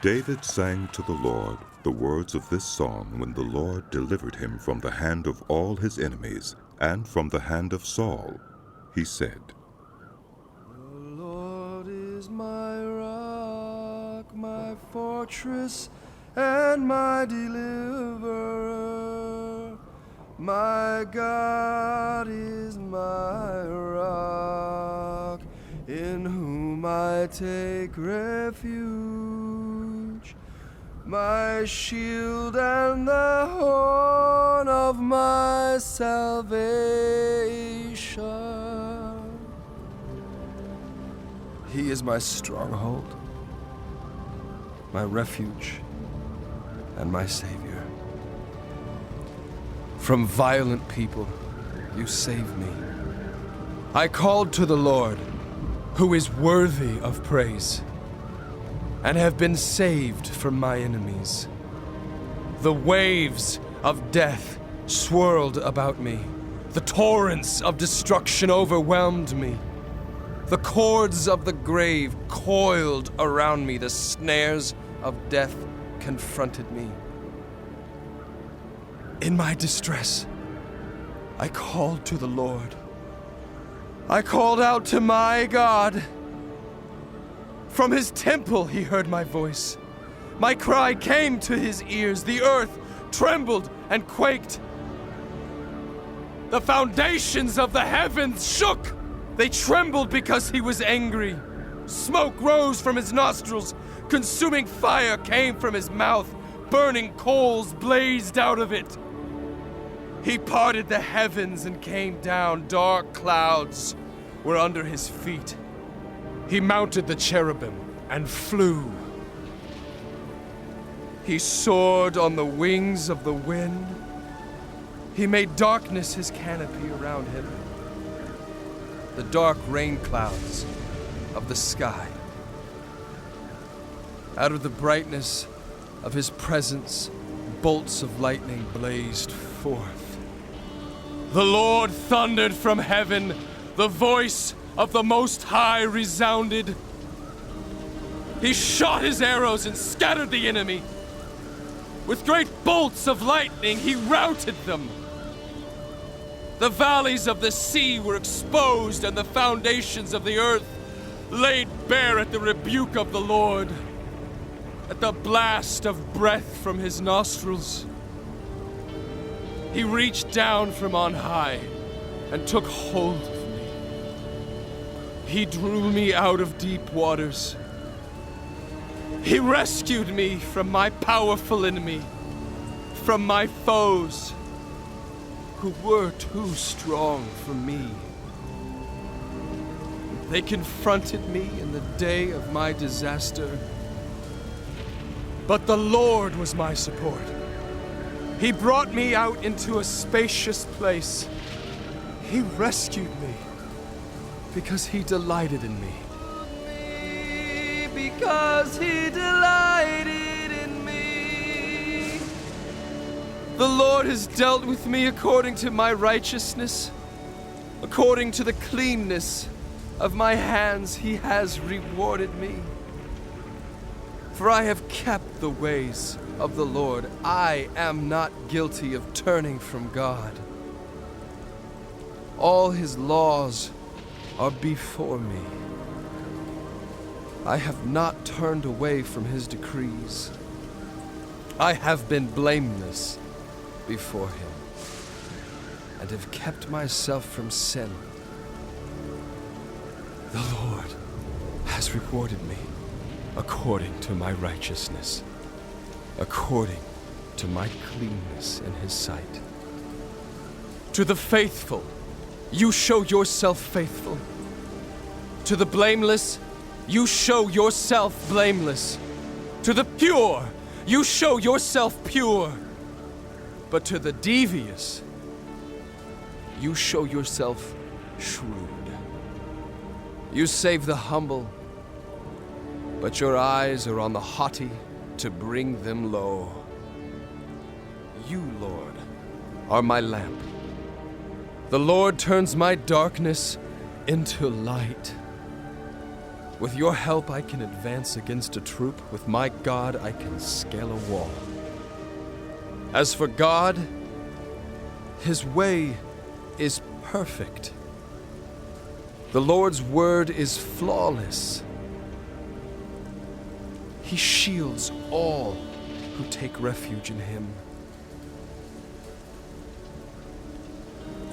David sang to the Lord the words of this song when the Lord delivered him from the hand of all his enemies and from the hand of Saul. He said, The Lord is my rock, my fortress, and my deliverer. My God is my rock, in whom I take refuge, my shield and the horn of my salvation. He is my stronghold, my refuge, and my Savior. From violent people you save me. I called to the Lord, who is worthy of praise, and have been saved from my enemies. The waves of death swirled about me. The torrents of destruction overwhelmed me. The cords of the grave coiled around me. The snares of death confronted me. In my distress, I called to the Lord. I called out to my God. From his temple he heard my voice. My cry came to his ears. The earth trembled and quaked. The foundations of the heavens shook. They trembled because he was angry. Smoke rose from his nostrils. Consuming fire came from his mouth. Burning coals blazed out of it. He parted the heavens and came down. Dark clouds were under his feet. He mounted the cherubim and flew. He soared on the wings of the wind. He made darkness his canopy around him. The dark rain clouds of the sky. Out of the brightness of his presence, bolts of lightning blazed forth. The Lord thundered from heaven. The voice of the Most High resounded. He shot his arrows and scattered the enemy. With great bolts of lightning, he routed them. The valleys of the sea were exposed, and the foundations of the earth laid bare at the rebuke of the Lord, at the blast of breath from his nostrils. He reached down from on high and took hold of me. He drew me out of deep waters. He rescued me from my powerful enemy, from my foes who were too strong for me. They confronted me in the day of my disaster, but the Lord was my support. He brought me out into a spacious place. He rescued me because he delighted in me. Because he delighted in me. The Lord has dealt with me according to my righteousness. According to the cleanness of my hands, he has rewarded me. For I have kept the ways of the Lord. I am not guilty of turning from God. All his laws are before me. I have not turned away from his decrees. I have been blameless before him, and have kept myself from sin. The Lord has rewarded me according to my righteousness, according to my cleanness in his sight. To the faithful, you show yourself faithful. To the blameless, you show yourself blameless. To the pure, you show yourself pure. But to the devious, you show yourself shrewd. You save the humble, but your eyes are on the haughty to bring them low. You, Lord, are my lamp. The Lord turns my darkness into light. With your help, I can advance against a troop. With my God, I can scale a wall. As for God, his way is perfect. The Lord's word is flawless. He shields all who take refuge in him.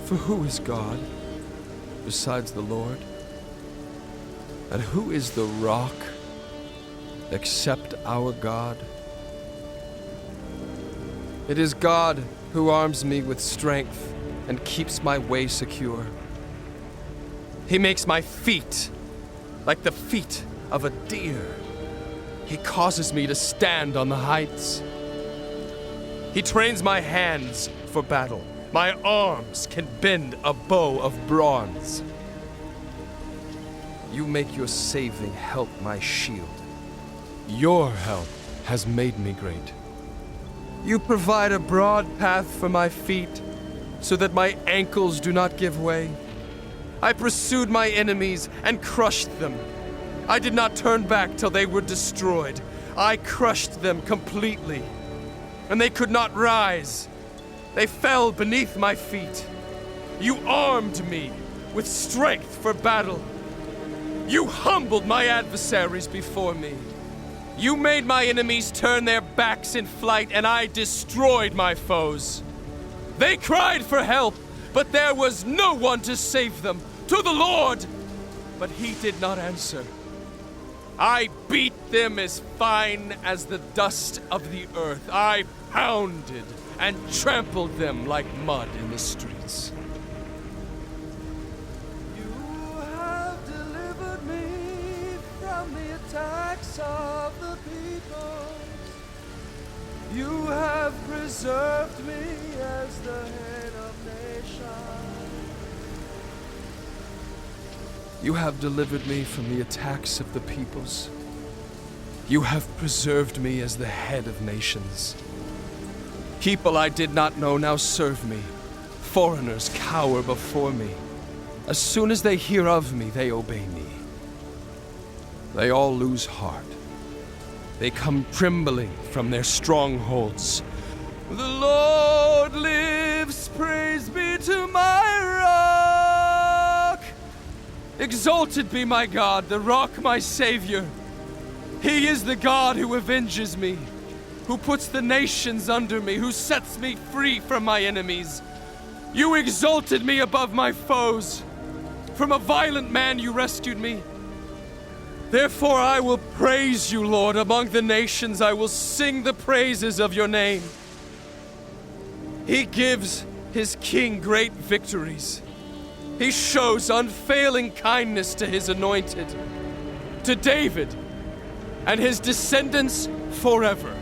For who is God besides the Lord? And who is the rock except our God? It is God who arms me with strength and keeps my way secure. He makes my feet like the feet of a deer. He causes me to stand on the heights. He trains my hands for battle. My arms can bend a bow of bronze. You make your saving help my shield. Your help has made me great. You provide a broad path for my feet, so that my ankles do not give way. I pursued my enemies and crushed them. I did not turn back till they were destroyed. I crushed them completely, and they could not rise. They fell beneath my feet. You armed me with strength for battle. You humbled my adversaries before me. You made my enemies turn their backs in flight, and I destroyed my foes. They cried for help, but there was no one to save them. To the Lord, but he did not answer. I beat them as fine as the dust of the earth. I pounded and trampled them like mud in the streets. You have delivered me from the attacks of the peoples. You have preserved me as the head of nations. You have delivered me from the attacks of the peoples. You have preserved me as the head of nations. People I did not know now serve me. Foreigners cower before me. As soon as they hear of me, they obey me. They all lose heart. They come trembling from their strongholds. The Lord lives, praise be to my rock. Exalted be my God, the rock, my Savior. He is the God who avenges me, who puts the nations under me, who sets me free from my enemies. You exalted me above my foes. From a violent man you rescued me. Therefore I will praise you, Lord, among the nations. I will sing the praises of your name. He gives his king great victories. He shows unfailing kindness to his anointed, to David and his descendants forever.